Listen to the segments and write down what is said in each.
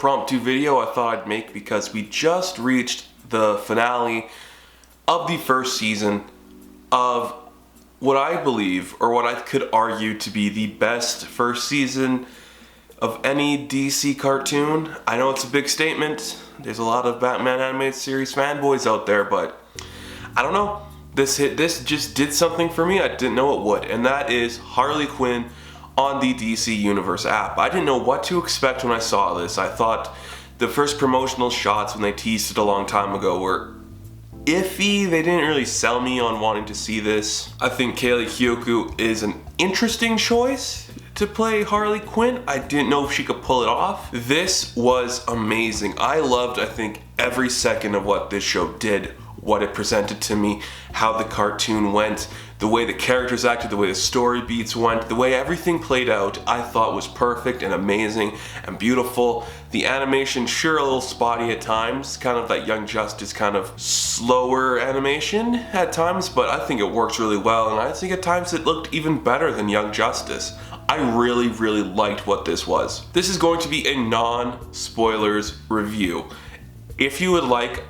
impromptu video I thought I'd make because we just reached the finale of the first season of what I believe, or what I could argue to be the best first season of any DC cartoon. I know it's a big statement. There's a lot of Batman animated series fanboys out there, but I don't know. This just did something for me I didn't know it would, and that is Harley Quinn on the DC Universe app. I didn't know what to expect when I saw this. I thought the first promotional shots when they teased it a long time ago were iffy. They didn't really sell me on wanting to see this. I think Kaylee Kyoku is an interesting choice to play Harley Quinn. I didn't know if she could pull it off. This was amazing. I loved, I think, every second of what this show did, what it presented to me, how the cartoon went, the way the characters acted, the way the story beats went, the way everything played out, I thought was perfect and amazing and beautiful. The animation, sure, a little spotty at times, kind of that Young Justice kind of slower animation at times, but I think it works really well, and I think at times it looked even better than Young Justice. I really, really liked what this was. This is going to be a non-spoilers review. If you would like,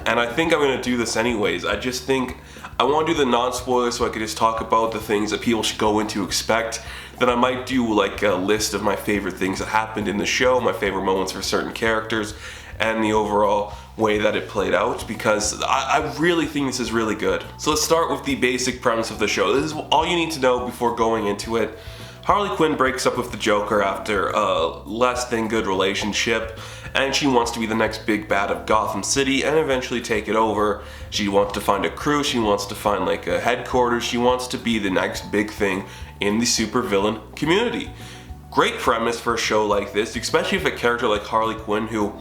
and I think I'm going to do this anyways, I just think I want to do the non-spoilers so I could just talk about the things that people should go in to expect. Then I might do like a list of my favorite things that happened in the show, my favorite moments for certain characters, and the overall way that it played out, because I really think this is really good. So let's start with the basic premise of the show. This is all you need to know before going into it. Harley Quinn breaks up with the Joker after a less than good relationship, and she wants to be the next big bad of Gotham City and eventually take it over. She wants to find a crew, she wants to find like a headquarters, she wants to be the next big thing in the supervillain community. Great premise for a show like this, especially if a character like Harley Quinn, who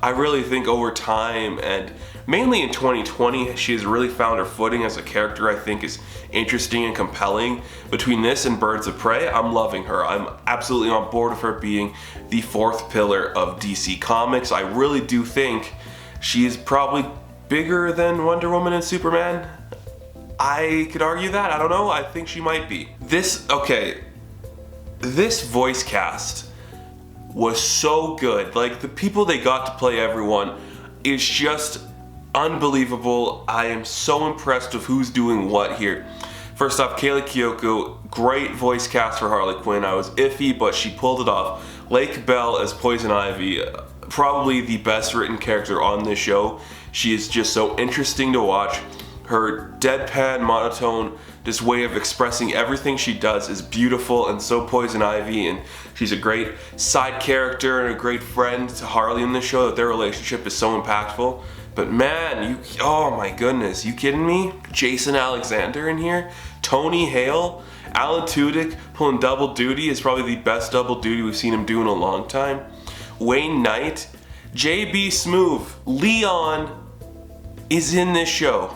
I really think over time, and mainly in 2020, she has really found her footing as a character I think is interesting and compelling. Between this and Birds of Prey, I'm loving her. I'm absolutely on board with her being the fourth pillar of DC Comics. I really do think she is probably bigger than Wonder Woman and Superman. I could argue that, I don't know, I think she might be. This voice cast was so good. Like, the people they got to play everyone is just unbelievable. I am so impressed with who's doing what here. First off, Kaylee Kyoku, great voice cast for Harley Quinn. I was iffy, but she pulled it off. Lake Bell as Poison Ivy, probably the best written character on this show. She is just so interesting to watch. Her deadpan, monotone, this way of expressing everything she does is beautiful, and so Poison Ivy, and she's a great side character and a great friend to Harley in the show. That their relationship is so impactful. But man, oh my goodness, you kidding me? Jason Alexander in here, Tony Hale, Alan Tudyk pulling double duty is probably the best double duty we've seen him do in a long time. Wayne Knight, JB Smoove, Leon is in this show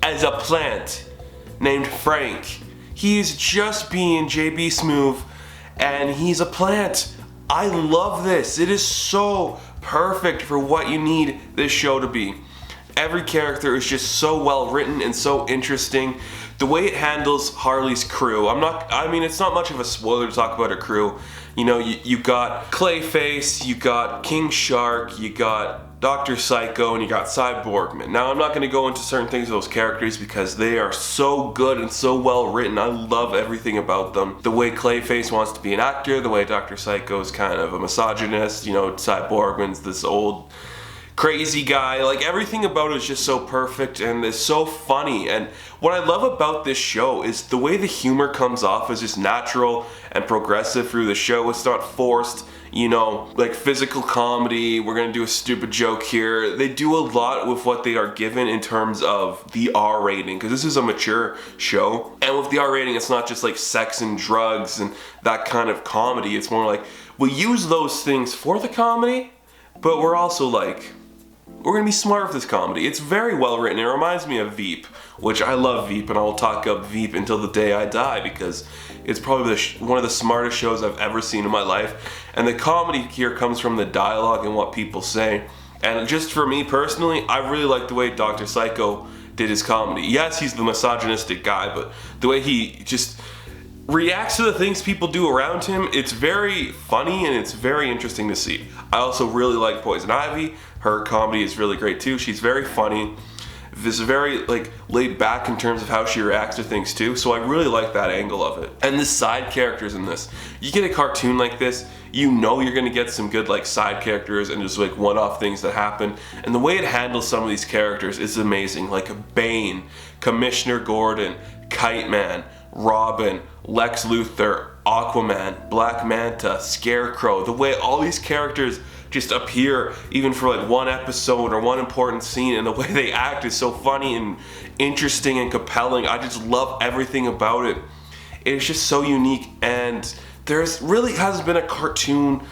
as a plant named Frank. He is just being JB Smoove, and he's a plant. I love this. It is so perfect for what you need this show to be. Every character is just so well written and so interesting. The way it handles Harley's crew, it's not much of a spoiler to talk about her crew. You know, you got Clayface, you got King Shark, you got Dr. Psycho, and you got Cyborgman. Now, I'm not going to go into certain things of those characters because they are so good and so well written. I love everything about them. The way Clayface wants to be an actor, the way Dr. Psycho is kind of a misogynist, you know, Cyborgman's this old crazy guy. Like, everything about it is just so perfect and it's so funny. And what I love about this show is the way the humor comes off as just natural and progressive through the show. It's not forced, you know, like physical comedy, we're gonna do a stupid joke here. They do a lot with what they are given in terms of the R rating, because this is a mature show. And with the R rating, it's not just like sex and drugs and that kind of comedy. It's more like, we use those things for the comedy, but we're also like, we're gonna be smart with this comedy. It's very well written. It reminds me of Veep, which I love Veep, and I will talk up Veep until the day I die because it's probably one of the smartest shows I've ever seen in my life. And the comedy here comes from the dialogue and what people say. And just for me personally, I really like the way Dr. Psycho did his comedy. Yes, he's the misogynistic guy, but the way he just reacts to the things people do around him. It's very funny and it's very interesting to see. I also really like Poison Ivy. Her comedy is really great too. She's very funny. This is very like laid back in terms of how she reacts to things too, so I really like that angle of it. And the side characters in this, you get a cartoon like this, you know you're gonna get some good like side characters and just like one-off things that happen, and the way it handles some of these characters is amazing. Like Bane, Commissioner Gordon, Kite Man, Robin, Lex Luthor, Aquaman, Black Manta, Scarecrow, the way all these characters just appear even for like one episode or one important scene, and the way they act is so funny and interesting and compelling. I just love everything about it. It's just so unique, and there's really hasn't been a cartoon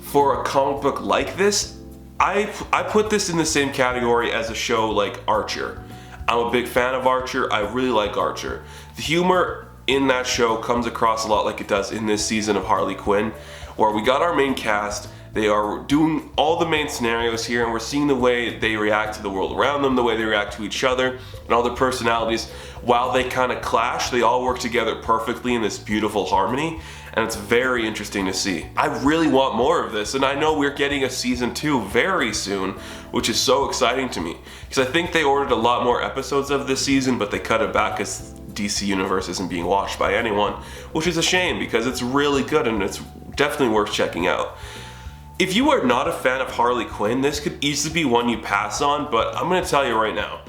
for a comic book like this. I put this in the same category as a show like Archer. I'm a big fan of Archer. I really like Archer. The humor in that show comes across a lot like it does in this season of Harley Quinn, where we got our main cast. They are doing all the main scenarios here, and we're seeing the way they react to the world around them, the way they react to each other, and all their personalities. While they kind of clash, they all work together perfectly in this beautiful harmony, and it's very interesting to see. I really want more of this, and I know we're getting a season 2 very soon, which is so exciting to me, because I think they ordered a lot more episodes of this season, but they cut it back because DC Universe isn't being watched by anyone, which is a shame because it's really good and it's definitely worth checking out. If you are not a fan of Harley Quinn, this could easily be one you pass on, but I'm going to tell you right now,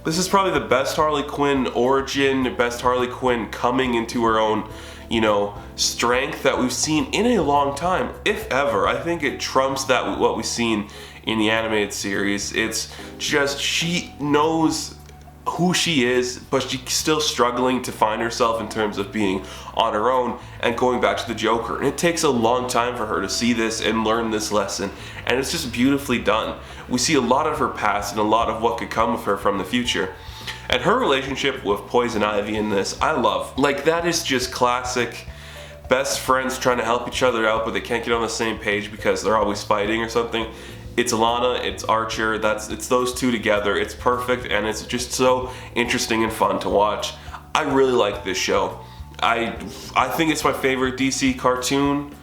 this is probably the best Harley Quinn origin, best Harley Quinn coming into her own, strength that we've seen in a long time, if ever. I think it trumps that what we've seen in the animated series. It's just, she knows who she is, but she's still struggling to find herself in terms of being on her own and going back to the Joker. And it takes a long time for her to see this and learn this lesson, and it's just beautifully done. We see a lot of her past and a lot of what could come of her from the future. And her relationship with Poison Ivy in this, I love. Like, that is just classic best friends trying to help each other out, but they can't get on the same page because they're always fighting or something. It's Alana, it's Archer, it's those two together. It's perfect, and it's just so interesting and fun to watch. I really like this show. I think it's my favorite DC cartoon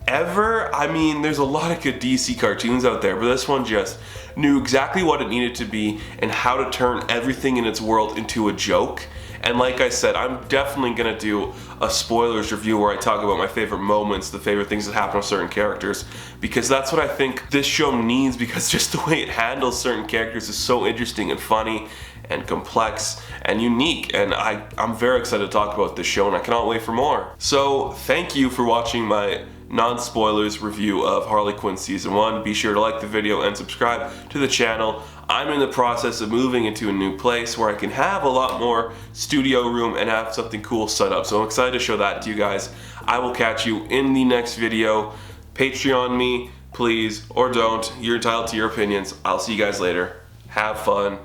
ever. I mean, there's a lot of good DC cartoons out there, but this one just knew exactly what it needed to be and how to turn everything in its world into a joke. And like I said, I'm definitely gonna do a spoilers review where I talk about my favorite moments, the favorite things that happen with certain characters, because that's what I think this show needs, because just the way it handles certain characters is so interesting and funny and complex and unique, and I'm very excited to talk about this show, and I cannot wait for more. So thank you for watching my non-spoilers review of Harley Quinn Season 1. Be sure to like the video and subscribe to the channel. I'm in the process of moving into a new place where I can have a lot more studio room and have something cool set up, so I'm excited to show that to you guys. I will catch you in the next video. Patreon me, please, or don't. You're entitled to your opinions. I'll see you guys later. Have fun.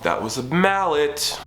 That was a mallet.